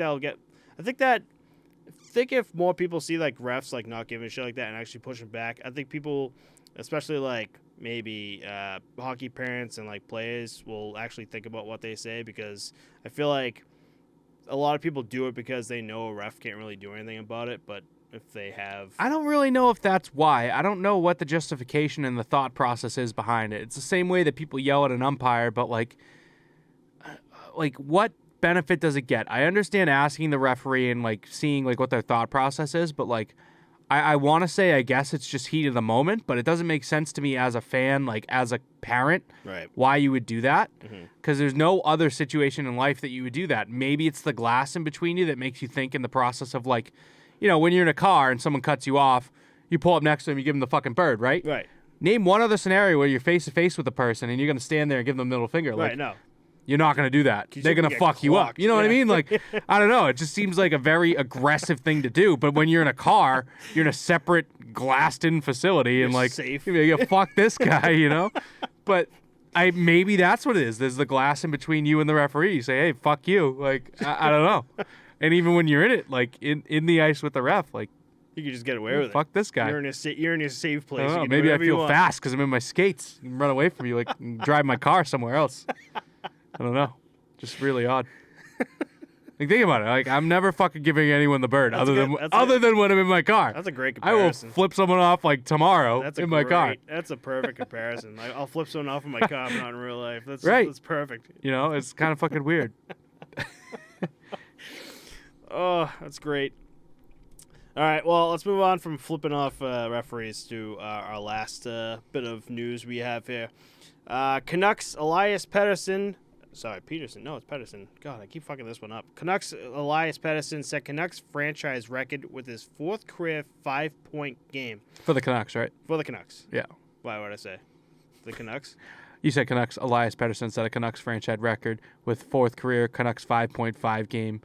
think if more people see, like, refs, like, not giving shit like that and actually pushing back, I think people, especially, like, maybe hockey parents and, like, players will actually think about what they say, because I feel like a lot of people do it because they know a ref can't really do anything about it, but if they have... I don't really know if that's why. I don't know what the justification and the thought process is behind it. It's the same way that people yell at an umpire, but, like what benefit does it get? I understand asking the referee and, like, seeing, like, what their thought process is, but, like, I want to say I guess it's just heat of the moment, but it doesn't make sense to me as a fan, like, as a parent, Right. why you would do that, because there's no other situation in life that you would do that. Maybe it's the glass in between you that makes you think in the process of, like, when you're in a car and someone cuts you off, you pull up next to them, you give them the fucking bird, right? Right. Name one other scenario where you're face to face with a person and you're going to stand there and give them the middle finger. Like, Right, no. You're not going to do that. They're going to fuck you up. You know what I mean? Like, I don't know. It just seems like a very aggressive thing to do. But when you're in a car, you're in a separate glassed-in facility and, like, safe. you fuck this guy, But maybe that's what it is. There's the glass in between you and the referee. You say, hey, fuck you. Like, I don't know. And even when you're in it, like, in the ice with the ref, like, You can just get away with it. fuck this guy. You're in a safe place. I don't You know. can do Maybe I whatever you feel want. fast because I'm in my skates. You can run away from you, like, and drive my car somewhere else. I don't know. Just really odd. Like, think about it. Like, I'm never fucking giving anyone the bird other than when I'm in my car. That's a great I will comparison. flip someone off, like, tomorrow in my car. That's a perfect comparison. Like, I'll flip someone off in my car, but not in real life. That's Right. That's perfect. It's kind of fucking weird. Oh, that's great. All right, well, let's move on from flipping off referees to our last bit of news we have here. Canucks Elias Pettersson. Sorry, Peterson. No, it's Pettersson. God, I keep fucking this one up. Canucks Elias Pettersson set Canucks franchise record with his 4th career 5-point game. For the Canucks, right? For the Canucks. Yeah. Why would I say? The Canucks? You said Canucks. Elias Pettersson set a Canucks franchise record with 4th career Canucks 5.5 game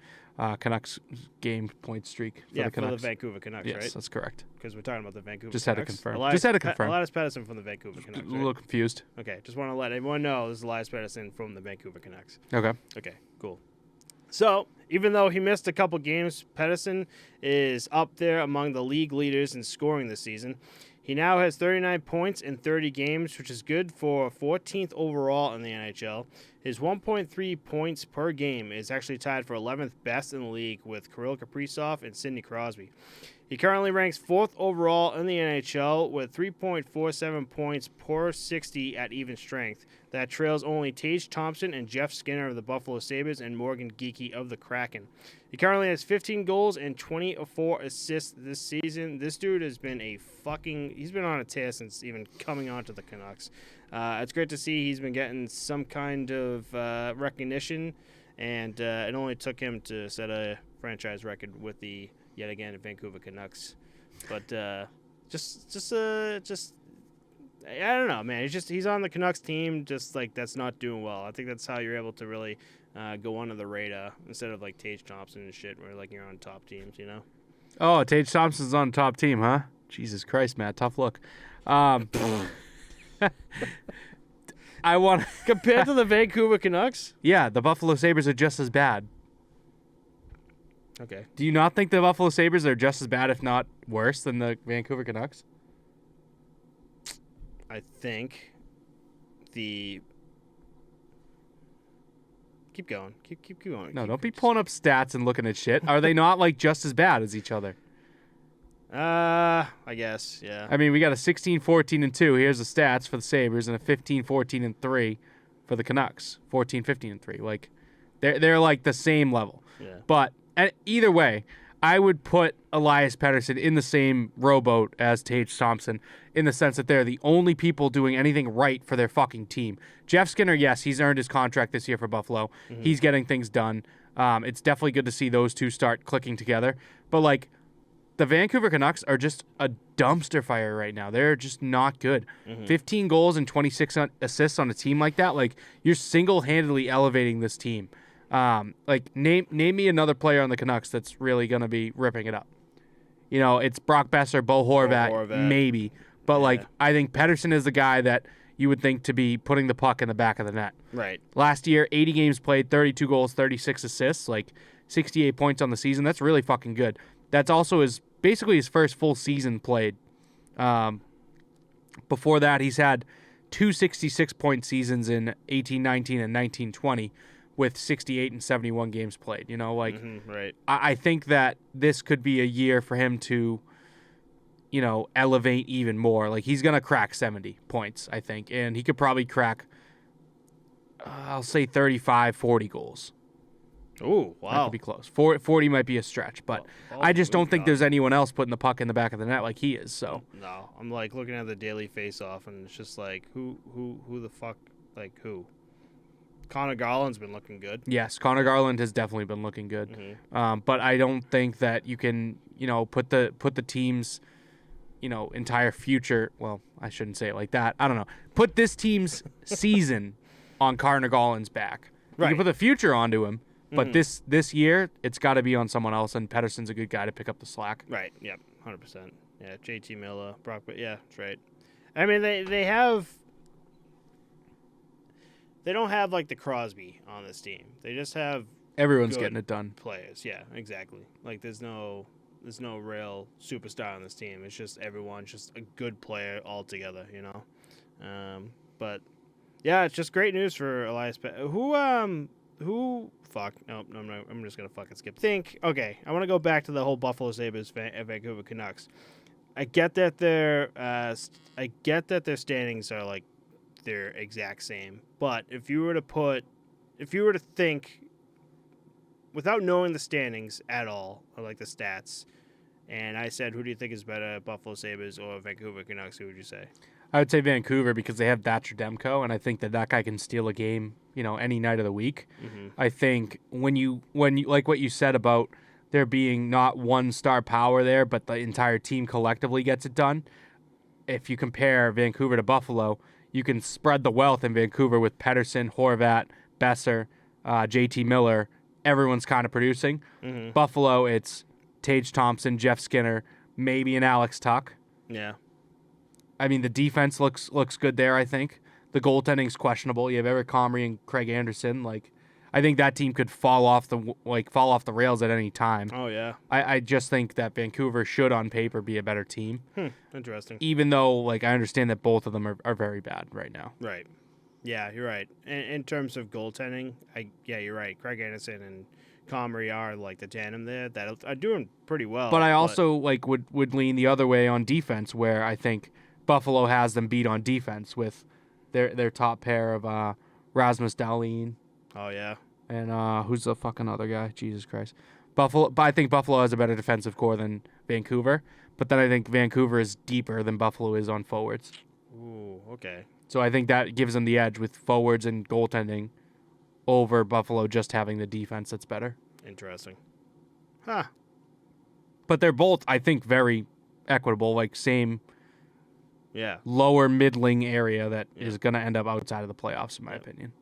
Canucks game point streak for the Canucks. For the Vancouver Canucks, yes, right? Yes, that's correct. Because we're talking about the Vancouver Just Canucks. had to confirm. Just had to confirm. Elias Pettersson from the Vancouver Canucks, A little confused. Okay, just want to let everyone know this is Elias Pettersson from the Vancouver Canucks. Okay. Okay, cool. So, even though he missed a couple games, Pettersson is up there among the league leaders in scoring this season. He now has 39 points in 30 games, which is good for 14th overall in the NHL. His 1.3 points per game is actually tied for 11th best in the league with Kirill Kaprizov and Sidney Crosby. He currently ranks 4th overall in the NHL with 3.47 points per 60 at even strength. That trails only Tage Thompson and Jeff Skinner of the Buffalo Sabres and Morgan Geekie of the Kraken. He currently has 15 goals and 24 assists this season. This dude has been he's been on a tear since even coming onto the Canucks. It's great to see he's been getting some kind of recognition, and it only took him to set a franchise record with the yet again Vancouver Canucks. But just I don't know, man. He's on the Canucks team, just like that's not doing well. I think that's how you're able to really go under the radar instead of like Tage Thompson and shit, where like you're on top teams, you know. Oh, Tage Thompson's on top team, huh? Jesus Christ, Matt, tough look. I want compared to the Vancouver Canucks. Yeah, the Buffalo Sabres are just as bad. Okay. Do you not think the Buffalo Sabres are just as bad, if not worse, than the Vancouver Canucks? I think Keep going. Keep going. No, don't be pulling up stats and looking at shit. Are they not like just as bad as each other? I guess, yeah. I mean, we got a 16-14-2. Here's the stats for the Sabres, and a 15-14-3 for the Canucks. 14-15-3. Like, they're like the same level. Yeah. But either way, I would put Elias Pettersson in the same rowboat as Tage Thompson in the sense that they're the only people doing anything right for their fucking team. Jeff Skinner, yes, he's earned his contract this year for Buffalo. Mm-hmm. He's getting things done. It's definitely good to see those two start clicking together. But, like, the Vancouver Canucks are just a dumpster fire right now. They're just not good. Mm-hmm. 15 goals and 26 assists on a team like that. Like, you're single-handedly elevating this team. Like, name me another player on the Canucks that's really going to be ripping it up. You know, it's Brock Besser, Bo Horvat, maybe. But, like, I think Pettersson is the guy that you would think to be putting the puck in the back of the net. Right. Last year, 80 games played, 32 goals, 36 assists, like 68 points on the season. That's really fucking good. That's also basically his first full season played. Before that, he's had 2 66-point seasons in 18-19 and 19-20 with 68 and 71 games played. You know, like, right. I think that this could be a year for him to, you know, elevate even more. Like, he's going to crack 70 points, I think, and he could probably crack, I'll say 35, 40 goals. Oh, wow. That could be close. 40 might be a stretch, but I just don't think there's anyone else putting the puck in the back of the net like he is. So no, I'm like looking at the daily face-off, and it's just like who the fuck, like who? Connor Garland's been looking good. Yes, Connor Garland has definitely been looking good. Mm-hmm. But I don't think that you can, you know, put the team's, you know, entire future. Well, I shouldn't say it like that. I don't know. Put this team's season on Connor Garland's back. Right. You can put the future onto him. But this year, it's got to be on someone else, and Pettersson's a good guy to pick up the slack. Right, yep, 100%. Yeah, JT Miller, Brock, yeah, that's right. I mean, they don't have, like, the Crosby on this team. They just have everyone's getting it done. Players, yeah, exactly. Like, there's no real superstar on this team. It's just everyone's just a good player altogether, you know? But, yeah, it's just great news for Elias Who? Fuck. Nope. No, I'm just gonna fucking skip. Okay. I want to go back to the whole Buffalo Sabres Vancouver Canucks. I get that their standings are like their exact same. But if you were to think, without knowing the standings at all or like the stats, And I said, who do you think is better, Buffalo Sabres or Vancouver Canucks? Who would you say? I would say Vancouver because they have Thatcher Demko, and I think that guy can steal a game, any night of the week. Mm-hmm. I think when you like what you said about there being not one star power there, but the entire team collectively gets it done. If you compare Vancouver to Buffalo, you can spread the wealth in Vancouver with Pettersson, Horvat, Besser, JT Miller. Everyone's kind of producing. Mm-hmm. Buffalo, it's Tage Thompson, Jeff Skinner, maybe an Alex Tuck. Yeah. I mean, the defense looks good there, I think. The goaltending's questionable. You have Eric Comrie and Craig Anderson. I think that team could fall off the rails at any time. Oh, yeah. I just think that Vancouver should, on paper, be a better team. Interesting. Even though, I understand that both of them are very bad right now. Right. Yeah, you're right. In terms of goaltending, you're right. Craig Anderson and Comrie are the tandem there that are doing pretty well. But I also would lean the other way on defense, where I think Buffalo has them beat on defense with their top pair of Rasmus Dahlin. Oh yeah. And who's the fucking other guy? Jesus Christ. Buffalo. But I think Buffalo has a better defensive core than Vancouver. But then I think Vancouver is deeper than Buffalo is on forwards. Ooh, okay. So I think that gives them the edge with forwards and goaltending over Buffalo just having the defense that's better. Interesting. Huh. But they're both, I think, very equitable, same lower middling area that is going to end up outside of the playoffs, in my opinion.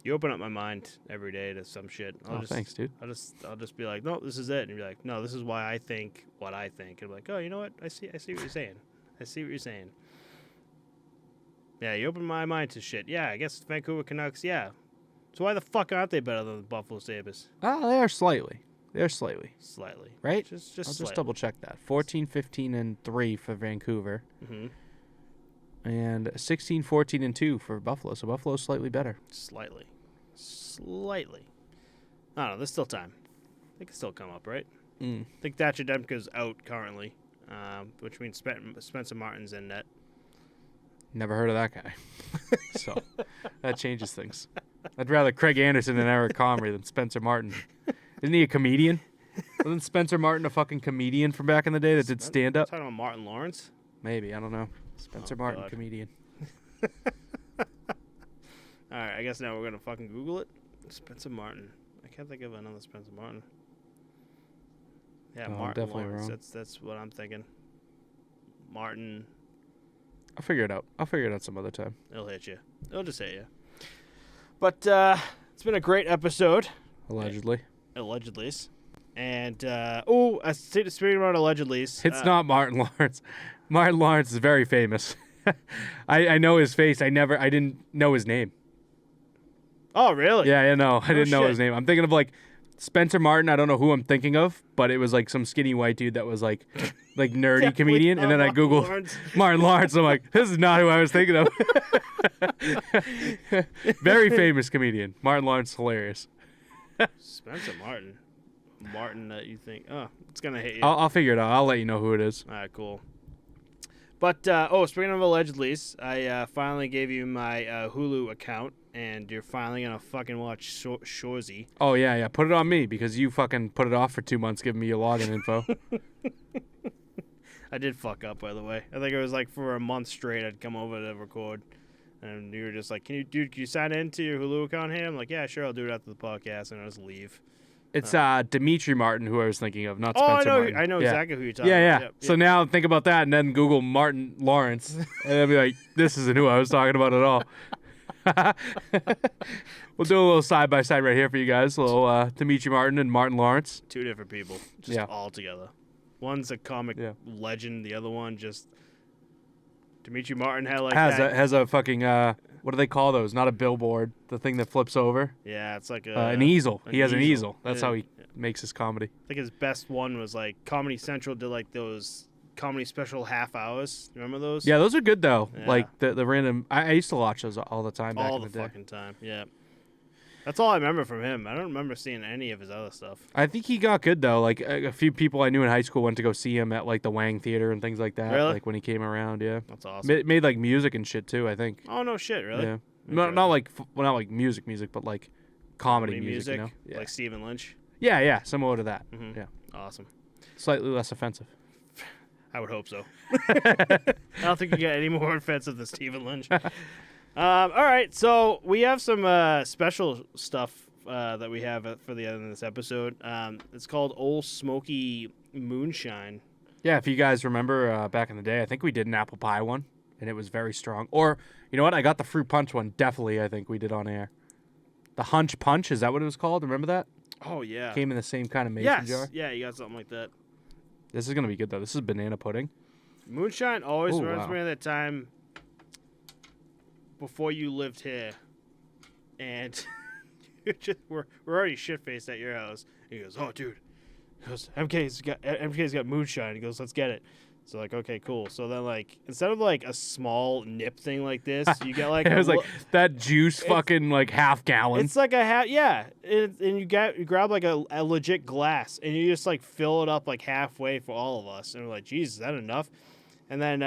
You open up my mind every day to some shit. Thanks, dude. I'll just be like, no, this is it, and you're like, no, this is why I think what I think. And I'm like, oh, you know what? I see what you're saying. I see what you're saying. Yeah, you open my mind to shit. Yeah, I guess Vancouver Canucks. Yeah. So why the fuck aren't they better than the Buffalo Sabres? Oh, they are slightly. Slightly. Right? Just I'll slightly. just double check that. 14, 15, and 3 for Vancouver. Mm-hmm. And 16, 14, and 2 for Buffalo. So Buffalo's slightly better. Slightly. I don't know. There's still time. They can still come up, right? I think Thatcher Demko's out currently, which means Spencer Martin's in net. Never heard of that guy. So that changes things. I'd rather Craig Anderson and Eric Comrie than Spencer Martin. Isn't he a comedian? Wasn't Spencer Martin a fucking comedian from back in the day that did stand-up? Talking about Martin Lawrence? Maybe. I don't know. Spencer Martin, God. comedian. All right, I guess now we're going to fucking Google it. Spencer Martin. I can't think of another Spencer Martin. Yeah, No, I'm Martin definitely Lawrence. wrong. That's what I'm thinking. Martin. I'll figure it out. I'll figure it out some other time. It'll hit you. It'll just hit you. But it's been a great episode. Allegedly. Allegedly. And, speaking about allegedly. It's not Martin Lawrence. Martin Lawrence is very famous. I know his face. I didn't know his name. Oh, really? Yeah, I know. I didn't know shit. his name. I'm thinking of Spencer Martin. I don't know who I'm thinking of, but it was some skinny white dude that was nerdy comedian. And then I Googled Martin Lawrence. I'm like, this is not who I was thinking of. Very famous comedian. Martin Lawrence, hilarious. Spencer Martin. Martin that you think, it's going to hit you. I'll figure it out. I'll let you know who it is. All right, cool. But, speaking of allegedly, I finally gave you my Hulu account, and you're finally going to fucking watch Shorzy. Oh, yeah. Put it on me because you fucking put it off for 2 months giving me your login info. I did fuck up, by the way. I think it was for a month straight I'd come over to record, and you were just like, can you sign into your Hulu account here? I'm like, yeah, sure, I'll do it after the podcast, and I'll just leave. It's Dimitri Martin, who I was thinking of, not Spencer Martin. I know Yeah. exactly who you're talking Yeah. about. Yep, So now think about that, and then Google Martin Lawrence, and I'll be like, this isn't who I was talking about at all. We'll do a little side-by-side right here for you guys. A little Dimitri Martin and Martin Lawrence. Two different people, just all together. One's a comic legend, the other one just... Dimitri Martin had has a fucking what do they call those? Not a billboard, the thing that flips over. Yeah, it's like an easel. He has an easel. That's how he makes his comedy. I think his best one was Comedy Central did those comedy special half hours. Remember those? Yeah, those are good though. Yeah. The random. I used to watch those all the time back in the day. Fucking time. Yeah. That's all I remember from him. I don't remember seeing any of his other stuff. I think he got good though. A few people I knew in high school went to go see him at the Wang Theater and things like that. Really? When he came around, yeah. That's awesome. Made music and shit too. I think. Oh no shit, really? Yeah. Not music, but comedy music. music, You know? Yeah. like Stephen Lynch. Yeah, similar to that. Mm-hmm. Yeah. Awesome. slightly less offensive. I would hope so. I don't think you get any more offensive than Stephen Lynch. All right, so we have some special stuff that we have for the end of this episode. It's called Old Smoky Moonshine. Yeah, if you guys remember back in the day, I think we did an apple pie one, and it was very strong. Or, you know what? I got the fruit punch one, definitely, I think we did on air. The Hunch Punch, is that what it was called? Remember that? Oh, yeah. Came in the same kind of mason jar. Yeah, you got something like that. This is going to be good, though. This is banana pudding. Moonshine always reminds me of that time before you lived here, and we're already shit-faced at your house. He goes, "Oh, dude," he goes, MK's got moonshine." He goes, "Let's get it." So like, okay, cool. So then like, instead of like a small nip thing like this, you get like it was like that juice fucking like half gallon. It's like a half, yeah. And you grab like a legit glass and you just like fill it up like halfway for all of us. And we're like, "Geez, is that enough?" And then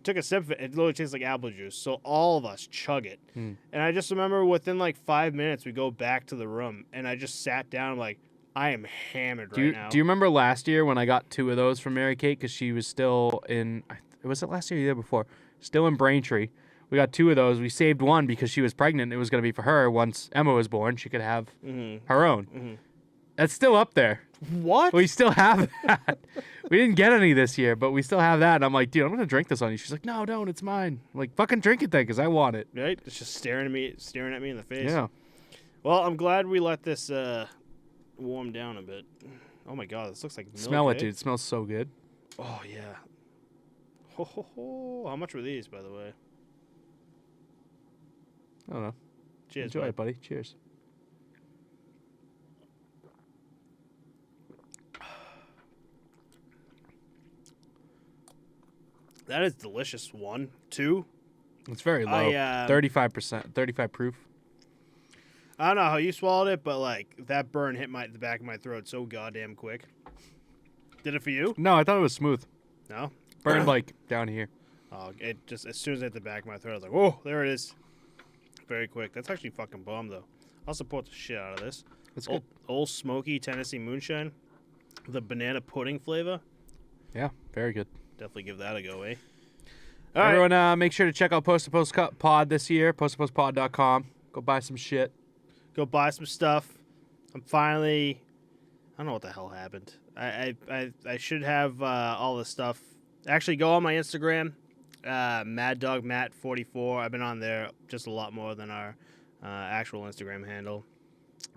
took a sip of it. It literally tastes like apple juice. So all of us chug it. And I just remember within like 5 minutes, we go back to the room and I just sat down. I'm like, I am hammered right now. Do you remember last year when I got 2 of those from Mary Kate because she was still in? Was it last year or the year before? Still in Braintree. We got 2 of those. We saved one because she was pregnant. It was going to be for her. Once Emma was born, she could have her own. That's still up there. What? We still have that. We didn't get any this year, but we still have that. And I'm like, "Dude, I'm going to drink this on you." She's like, "No, don't. It's mine." I'm like, "Fucking drink it then because I want it." Right? It's just staring at me in the face. Yeah. Well, I'm glad we let this warm down a bit. Oh my God, this looks like milk. Smell it, dude. It smells so good. Oh yeah. Ho ho ho! How much were these, by the way? I don't know. Cheers, Enjoy it, buddy. Cheers. That is delicious. 1, 2. It's very low. 35%, 35 proof. I don't know how you swallowed it, but like that burn hit the back of my throat so goddamn quick. Did it for you? No, I thought it was smooth. No? Burned like down here. Oh, it just as soon as it hit the back of my throat, I was like, "Whoa, there it is." Very quick. That's actually fucking bomb though. I'll support the shit out of this. That's good. Old Smoky Tennessee Moonshine. The banana pudding flavor. Yeah, very good. Definitely give that a go, eh? Everyone, make sure to check out Posttopostpod this year, posttopostpod.com. Go buy some shit. Go buy some stuff. I don't know what the hell happened. I should have all the stuff. Actually, go on my Instagram, MaddogMatt44. I've been on there just a lot more than our actual Instagram handle.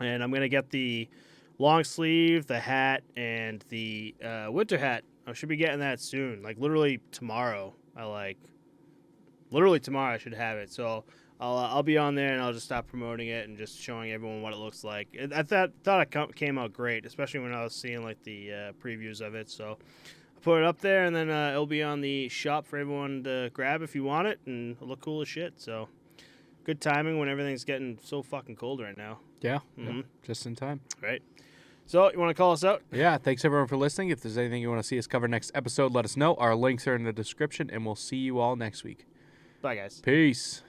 And I'm going to get the long sleeve, the hat, and the winter hat. I should be getting that soon. Like, literally tomorrow. Literally tomorrow I should have it. So I'll be on there and I'll just stop promoting it and just showing everyone what it looks like. I thought it came out great, especially when I was seeing like the previews of it. So I put it up there and then it'll be on the shop for everyone to grab if you want it, and it'll look cool as shit. So good timing when everything's getting so fucking cold right now. Yeah, just in time. Right. So, you want to call us out? Yeah, thanks everyone for listening. If there's anything you want to see us cover next episode, let us know. Our links are in the description, and we'll see you all next week. Bye, guys. Peace.